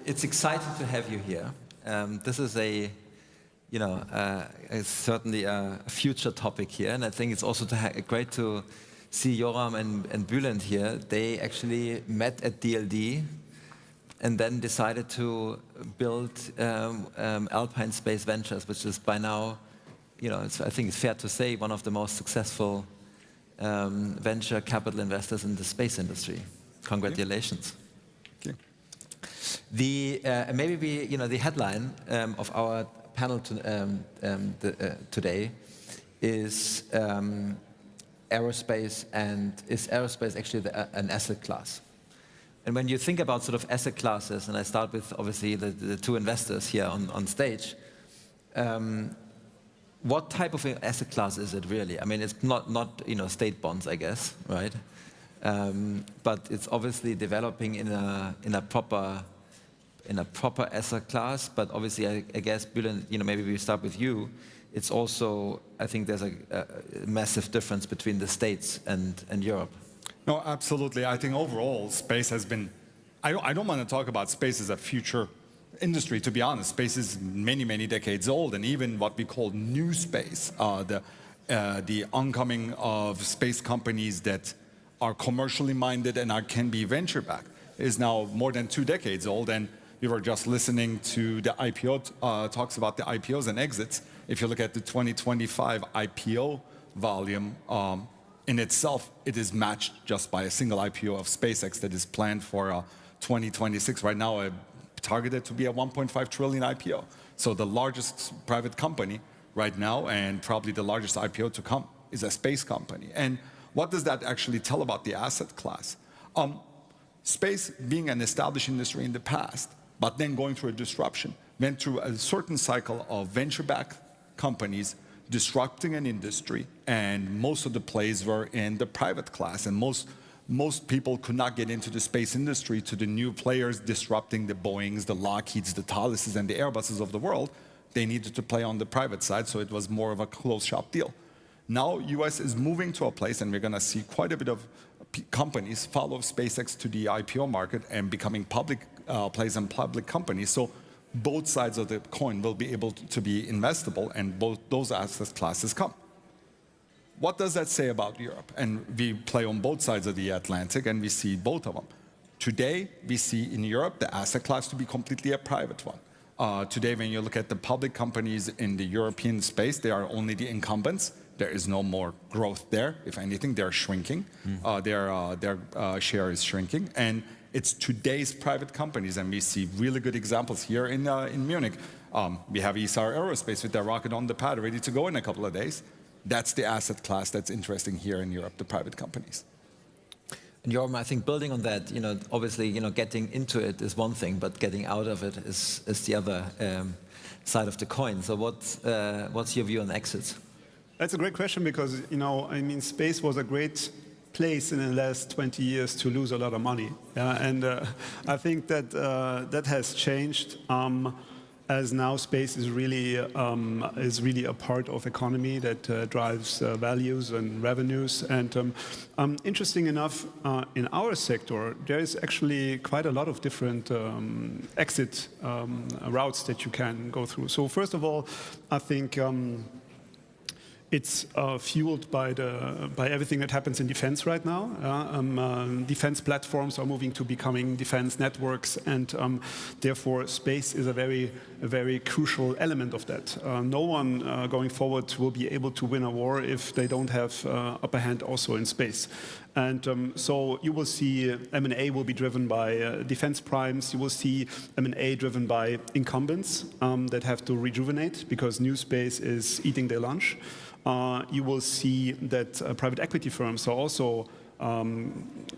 It's exciting to have you here. This is certainly a future topic here, and I think it's also great to see Joram and Bulent here. They actually met at DLD and then decided to build Alpine Space Ventures, which is by now, I think it's fair to say, one of the most successful venture capital investors in the space industry. Congratulations. Thank you. The headline of our panel today is aerospace, and is aerospace actually an asset class? And when you think about sort of asset classes, and I start with obviously the two investors here on stage, what type of asset class is it really? I mean, it's not state bonds, I guess, right? But it's obviously developing in a proper asset class. But obviously, I guess, Bulent, maybe we start with you. It's also, I think there's a massive difference between the States and Europe. No, absolutely. I think overall, space has been, I don't want to talk about space as a future industry, to be honest. Space is many, many decades old, and even what we call new space, the oncoming of space companies that are commercially minded and can be venture-backed, is now more than 2 decades old. And we were just listening to the IPO talks about the IPOs and exits. If you look at the 2025 IPO volume, in itself, it is matched just by a single IPO of SpaceX that is planned for 2026. Right now, targeted to be a 1.5 trillion IPO. So the largest private company right now, and probably the largest IPO to come, is a space company. And what does that actually tell about the asset class? Space, being an established industry in the past, but then going through a disruption, went through a certain cycle of venture-backed companies disrupting an industry, and most of the plays were in the private class, and most people could not get into the space industry to the new players disrupting the Boeings, the Lockheeds, the Thaleses, and the Airbuses of the world. They needed to play on the private side, so it was more of a closed shop deal. Now, US is moving to a place, and we're going to see quite a bit of companies follow SpaceX to the IPO market and becoming public plays and public companies. So both sides of the coin will be able to be investable, and both those asset classes come. What does that say about Europe? And we play on both sides of the Atlantic, and we see both of them. Today, we see in Europe the asset class to be completely a private one. Today, when you look at the public companies in the European space, they are only the incumbents. There is no more growth there. If anything, they're shrinking. Their share is shrinking. And it's today's private companies, and we see really good examples here in Munich. We have ISAR Aerospace with their rocket on the pad, ready to go in a couple of days. That's the asset class that's interesting here in Europe, the private companies. And Joram, I think building on that, obviously, getting into it is one thing, but getting out of it is the other side of the coin. So what's your view on exits? That's a great question because, space was a great place in the last 20 years to lose a lot of money. And I think that that has changed as now space is really a part of economy that drives values and revenues. And interesting enough, in our sector, there is actually quite a lot of different exit routes that you can go through. So first of all, I think it's fueled by everything that happens in defense right now. Defense platforms are moving to becoming defense networks, and therefore space is a very crucial element of that. No one going forward will be able to win a war if they don't have upper hand also in space. And so you will see M&A will be driven by defense primes. You will see M&A driven by incumbents that have to rejuvenate because new space is eating their lunch. You will see that private equity firms are also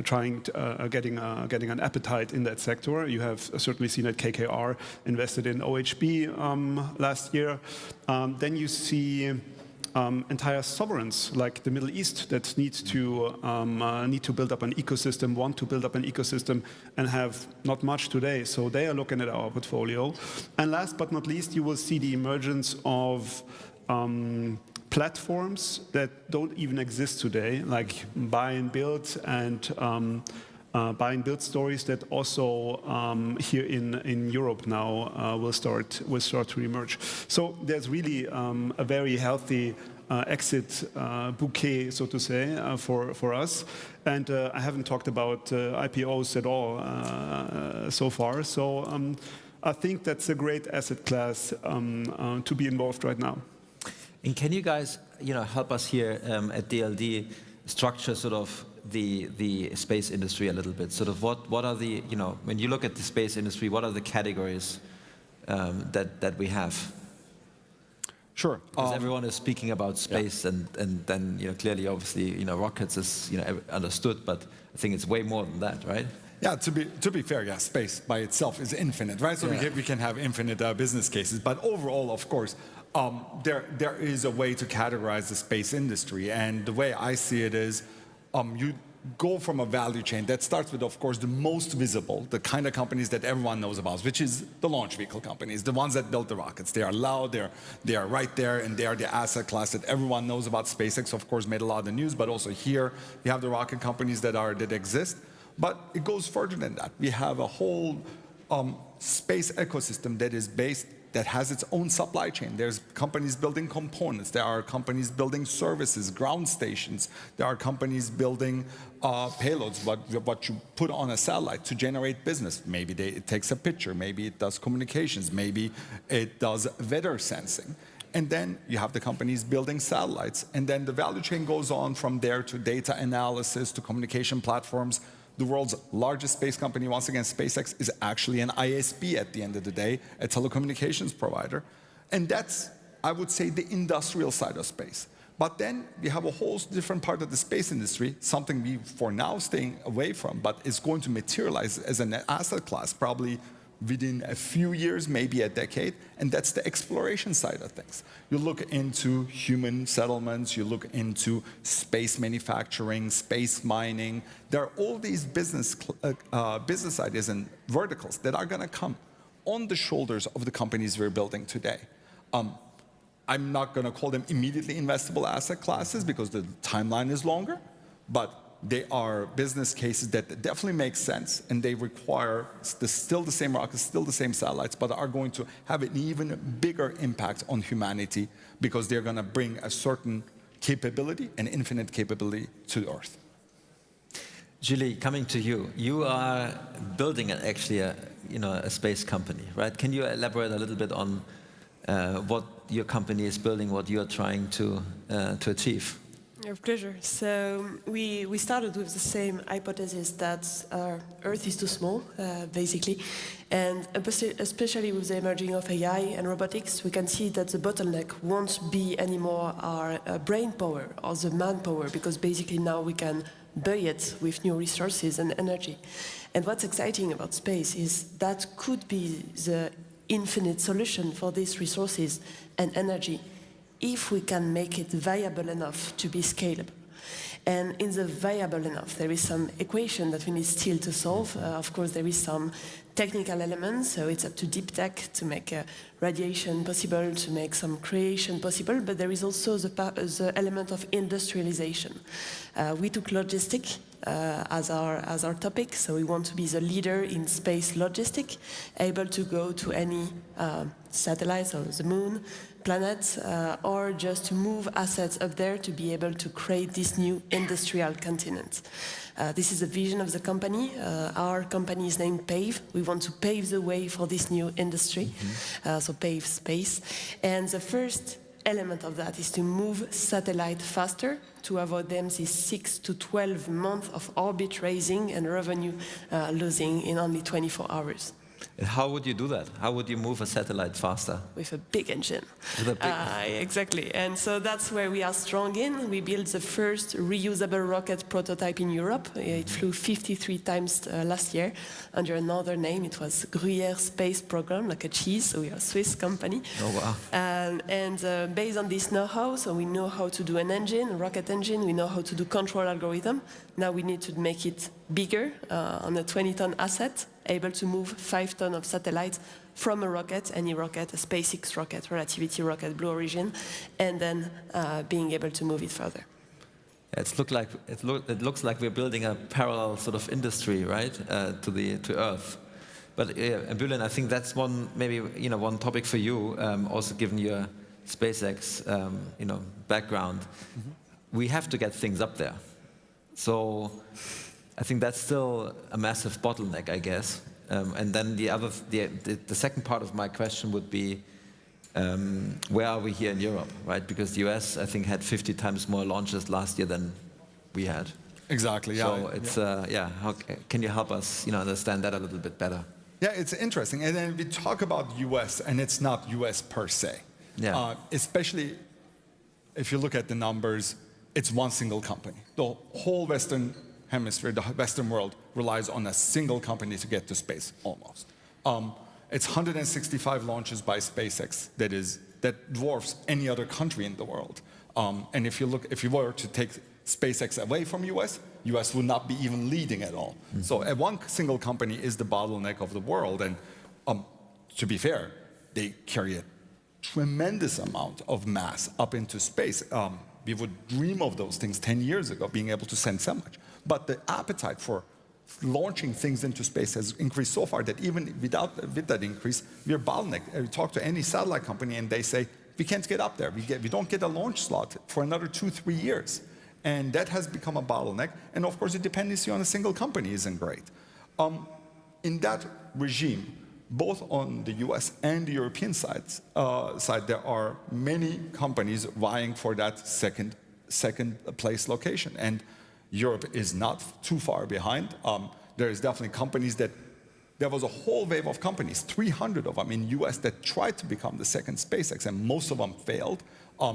getting an appetite in that sector. You have certainly seen that KKR invested in OHB last year. Then you see entire sovereigns like the Middle East that need to build up an ecosystem, want to build up an ecosystem, and have not much today. So they are looking at our portfolio. And last but not least, you will see the emergence of platforms that don't even exist today, like buy and build and buy and build stories that also here in Europe now will start to emerge. So there's really a very healthy exit bouquet, so to say, for us. And I haven't talked about IPOs at all so far. So I think that's a great asset class to be involved right now. And can you guys, help us here at DLD structure sort of the space industry a little bit? Sort of what are the, when you look at the space industry, what are the categories that we have? Sure. Because everyone is speaking about space, and then clearly, obviously, rockets is understood, but I think it's way more than that, right? Yeah, to be fair, yeah, space by itself is infinite, right? So we can have infinite business cases, but overall, of course, there is a way to categorize the space industry, and the way I see it is, you go from a value chain that starts with, of course, the most visible, the kind of companies that everyone knows about, which is the launch vehicle companies, the ones that build the rockets. They are loud, they are right there, and they are the asset class that everyone knows about. SpaceX, of course, made a lot of news, but also here you have the rocket companies that exist. But it goes further than that. We have a whole space ecosystem that has its own supply chain. There's companies building components. There are companies building services, ground stations. There are companies building payloads, what you put on a satellite to generate business. Maybe it takes a picture. Maybe it does communications. Maybe it does weather sensing. And then you have the companies building satellites. And then the value chain goes on from there to data analysis, to communication platforms. The world's largest space company, once again, SpaceX, is actually an ISP at the end of the day, a telecommunications provider. And that's, I would say, the industrial side of space. But then we have a whole different part of the space industry, something we, for now, staying away from, but is going to materialize as an asset class, probably within a few years, maybe a decade, and that's the exploration side of things. You look into human settlements, you look into space manufacturing, space mining. There are all these business ideas and verticals that are going to come on the shoulders of the companies we're building today. I'm not going to call them immediately investable asset classes because the timeline is longer, but they are business cases that definitely make sense, and they require still the same rockets, still the same satellites, but are going to have an even bigger impact on humanity because they're going to bring a certain capability, an infinite capability to Earth. Julie, coming to you, you are building actually a space company, right? Can you elaborate a little bit on what your company is building, what you are trying to achieve? With pleasure. So we started with the same hypothesis that Earth is too small, basically, and especially with the emerging of AI and robotics, we can see that the bottleneck won't be anymore our brain power or the manpower, because basically now we can buy it with new resources and energy. And what's exciting about space is that could be the infinite solution for these resources and energy, if we can make it viable enough to be scalable. And in the viable enough, there is some equation that we need still to solve. Of course, there is some technical elements, so it's up to deep tech to make radiation possible, to make some creation possible, but there is also the element of industrialization. We took logistics as our topic, so we want to be the leader in space logistics, able to go to any satellites or the moon, planets, or just to move assets up there to be able to create this new industrial continent. This is the vision of the company. Our company is named PAVE. We want to pave the way for this new industry, so PAVE Space. And the first element of that is to move satellite faster, to avoid them this 6 to 12 months of orbit raising and revenue losing in only 24 hours. And how would you do that? How would you move a satellite faster? With a big engine. With a big... Exactly. And so that's where we are strong in. We built the first reusable rocket prototype in Europe. It flew 53 times last year under another name. It was Gruyère Space Program, like a cheese. So we are a Swiss company. Oh, wow. And based on this know-how, so we know how to do an engine, a rocket engine. We know how to do control algorithm. Now we need to make it bigger on a 20-ton asset, able to move 5 tons of satellites from a rocket, any rocket, a SpaceX rocket, Relativity rocket, Blue Origin, and then being able to move it further. It looks like we're building a parallel sort of industry, right, to Earth. But Bulent, I think that's one topic for you, also given your SpaceX background. We have to get things up there. So I think that's still a massive bottleneck, I guess. And then the second part of my question would be, where are we here in Europe, right? Because the US, I think, had 50 times more launches last year than we had. Exactly. Yeah. So it's how can you help us, understand that a little bit better? Yeah, it's interesting. And then we talk about US, and it's not US per se. Yeah. Especially if you look at the numbers, it's one single company. The whole Western Hemisphere, the Western world, relies on a single company to get to space, almost. It's 165 launches by SpaceX that dwarfs any other country in the world. And if you were to take SpaceX away from US would not be even leading at all. So one single company is the bottleneck of the world. And to be fair, they carry a tremendous amount of mass up into space. We would dream of those things 10 years ago, being able to send so much. But the appetite for launching things into space has increased so far that even with that increase, we're bottlenecked. You talk to any satellite company and they say, we can't get up there. We don't get a launch slot for another 2-3 years. And that has become a bottleneck. And of course, the dependency on a single company isn't great. In that regime, both on the US and the European side, there are many companies vying for that second place location. And Europe is not too far behind. There is definitely companies there was a whole wave of companies, 300 of them in US that tried to become the second SpaceX, and most of them failed.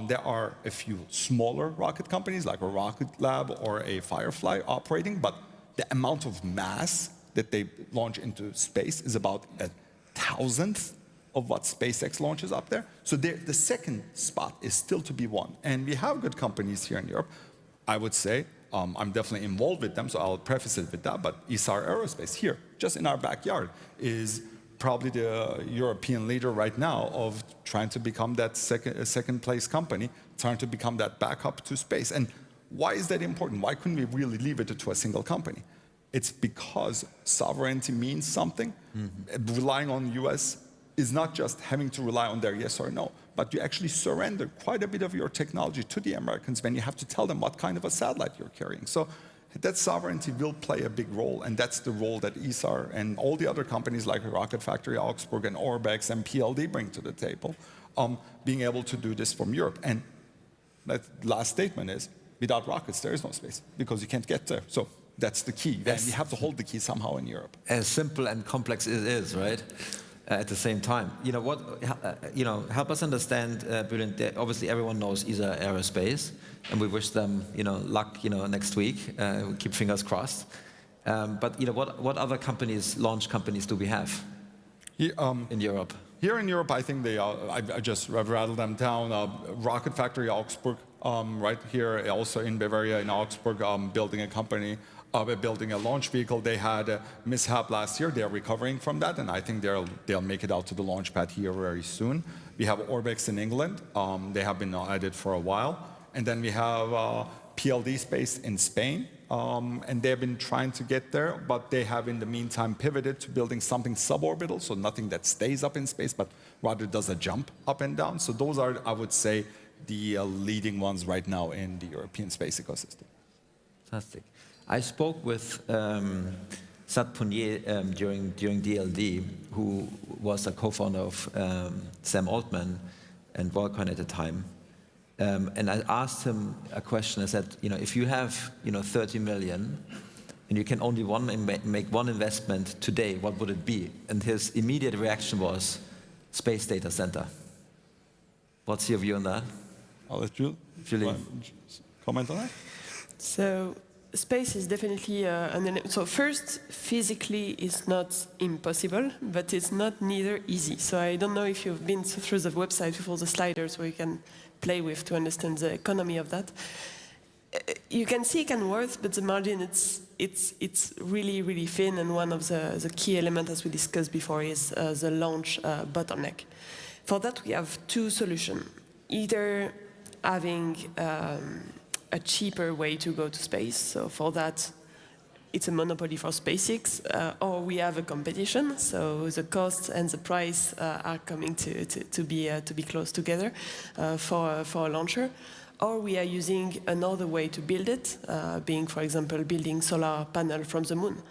There are a few smaller rocket companies like a Rocket Lab or a Firefly operating, but the amount of mass that they launch into space is about 1,000th of what SpaceX launches up there. So the second spot is still to be won. And we have good companies here in Europe. I would say, I'm definitely involved with them, so I'll preface it with that, but ISAR Aerospace here, just in our backyard, is probably the European leader right now of trying to become that second place company, trying to become that backup to space. And why is that important? Why couldn't we really leave it to a single company? It's because sovereignty means something. Relying on the US is not just having to rely on their yes or no, but you actually surrender quite a bit of your technology to the Americans when you have to tell them what kind of a satellite you're carrying. So that sovereignty will play a big role, and that's the role that ISAR and all the other companies like Rocket Factory Augsburg and Orbex and PLD bring to the table, being able to do this from Europe. And that last statement is, without rockets, there is no space, because you can't get there. So that's the key, and you have to hold the key somehow in Europe. As simple and complex it is, right? At the same time, help us understand, Bulent. Obviously, everyone knows ISAR Aerospace, and we wish them, luck, next week. We keep fingers crossed. But what other launch companies, do we have in Europe? Here in Europe, I think I just rattled them down. Rocket Factory Augsburg, right here, also in Bavaria, in Augsburg, building a company. Building a launch vehicle. They had a mishap last year. They're recovering from that, and I think they'll make it out to the launch pad here very soon. We have Orbex in England. They have been at it for a while. And then we have DLD Space in Spain, and they've been trying to get there, but they have in the meantime pivoted to building something suborbital, so nothing that stays up in space, but rather does a jump up and down. So those are, I would say, the leading ones right now in the European space ecosystem. Fantastic. I spoke with Sat Punier during DLD, who was a co-founder of Sam Altman and Voelklein at the time. And I asked him a question. I said, if you have 30 million and you can only make one investment today, what would it be? And his immediate reaction was space data center. What's your view on that? I'll let Julie comment on that. So space is definitely so first, physically it's not impossible, but it's not neither easy. So I don't know if you've been through the website with all the sliders where you can play with to understand the economy of that. You can see it can work, but the margin it's really, really thin, and one of the key elements, as we discussed before, is the launch bottleneck. For that we have two solutions. Either having a cheaper way to go to space. So for that, it's a monopoly for SpaceX, or we have a competition. So the cost and the price are coming to be close together for a launcher. Or we are using another way to build it, being, for example, building solar panel from the moon.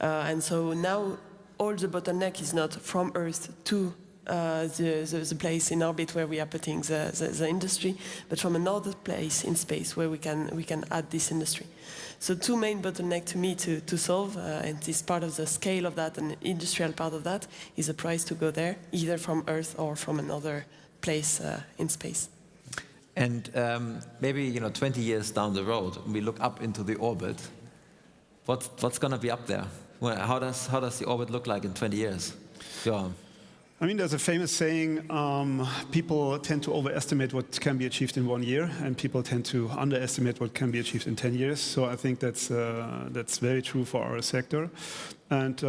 And so now all the bottleneck is not from Earth to the place in orbit where we are putting the industry, but from another place in space where we can add this industry. So two main bottlenecks to me to solve, and this part of the scale of that and the industrial part of that is the price to go there, either from Earth or from another place in space. And maybe 20 years down the road, we look up into the orbit. What's going to be up there? Well, how does the orbit look like in 20 years? Joram. I mean, there's a famous saying, people tend to overestimate what can be achieved in 1 year, and people tend to underestimate what can be achieved in 10 years. So I think that's very true for our sector. And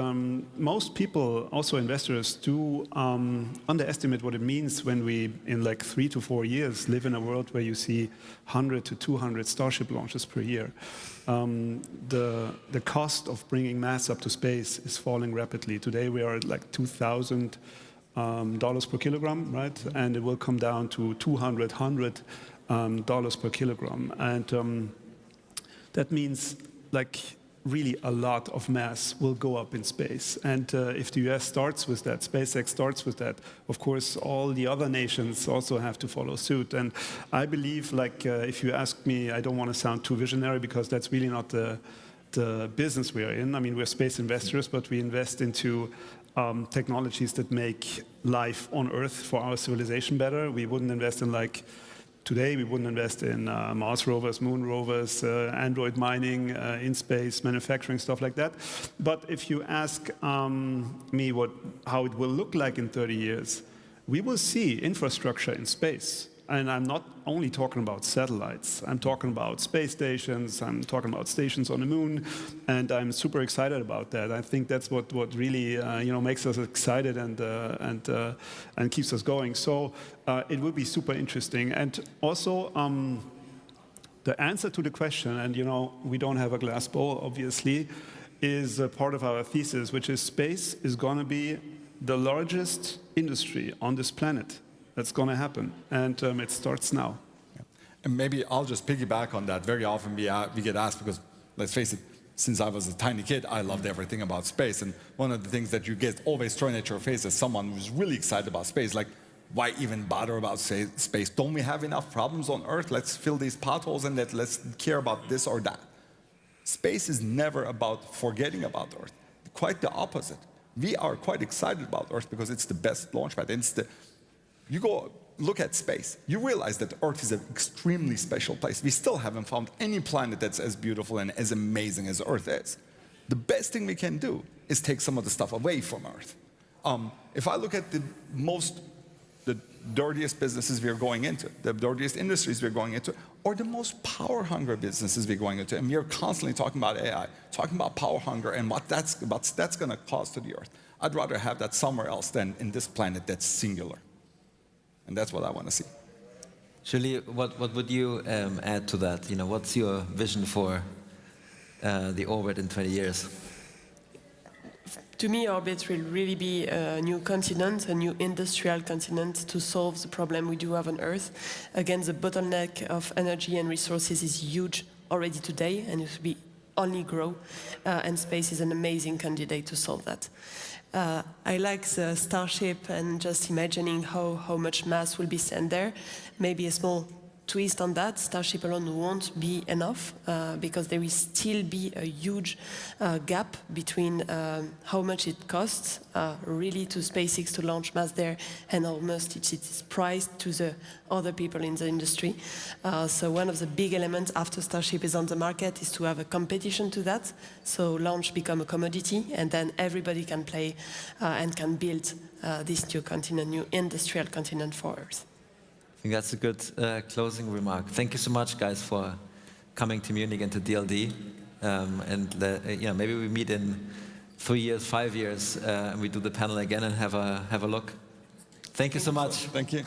most people, also investors, do underestimate what it means when we, in like 3 to 4 years, live in a world where you see 100 to 200 Starship launches per year. The cost of bringing mass up to space is falling rapidly. Today we are at like $2,000 per kilogram, right? And it will come down to $100 per kilogram. And that means like really a lot of mass will go up in space. And if the US starts with that, SpaceX starts with that, of course, all the other nations also have to follow suit. And I believe, like, if you ask me, I don't want to sound too visionary because that's really not the business we are in. I mean, we're space investors, but we invest into technologies that make life on Earth for our civilization better. We wouldn't invest in like today, we wouldn't invest in Mars rovers, moon rovers, Android mining, in space, manufacturing, stuff like that. But if you ask me how it will look like in 30 years, we will see infrastructure in space. And I'm not only talking about satellites. I'm talking about space stations. I'm talking about stations on the moon. And I'm super excited about that. I think that's what really makes us excited and keeps us going. So it will be super interesting. And also, the answer to the question, and we don't have a glass bowl, obviously, is a part of our thesis, which is space is going to be the largest industry on this planet. That's going to happen, and it starts now. Yeah. And maybe I'll just piggyback on that. Very often we get asked, because let's face it, since I was a tiny kid, I loved everything about space. And one of the things that you get always thrown at your face as someone who's really excited about space, like, why even bother about space? Don't we have enough problems on Earth? Let's fill these potholes and let's care about this or that. Space is never about forgetting about Earth. Quite the opposite. We are quite excited about Earth because it's the best launch pad. You go look at space, you realize that Earth is an extremely special place. We still haven't found any planet that's as beautiful and as amazing as Earth is. The best thing we can do is take some of the stuff away from Earth. If I look at the dirtiest businesses we're going into, the dirtiest industries we're going into, or the most power-hungry businesses we're going into, and we're constantly talking about AI, talking about power hunger and what that's going to cause to the Earth. I'd rather have that somewhere else than in this planet that's singular. And that's what I want to see. Julie, what would you add to that? What's your vision for the orbit in 20 years? To me, orbit will really be a new continent, a new industrial continent to solve the problem we do have on Earth. Again, the bottleneck of energy and resources is huge already today, and it will only grow. And space is an amazing candidate to solve that. I like the Starship and just imagining how much mass will be sent there. Maybe a small twist on that, Starship alone won't be enough because there will still be a huge gap between how much it costs really to SpaceX to launch mass there and how much it is priced to the other people in the industry. So one of the big elements after Starship is on the market is to have a competition to that. So launch become a commodity and then everybody can play and can build this new continent, new industrial continent for Earth. I think that's a good closing remark. Thank you so much, guys, for coming to Munich and to DLD. Maybe we meet in 3 years, 5 years, and we do the panel again and have a look. Thank you so much. Thank you.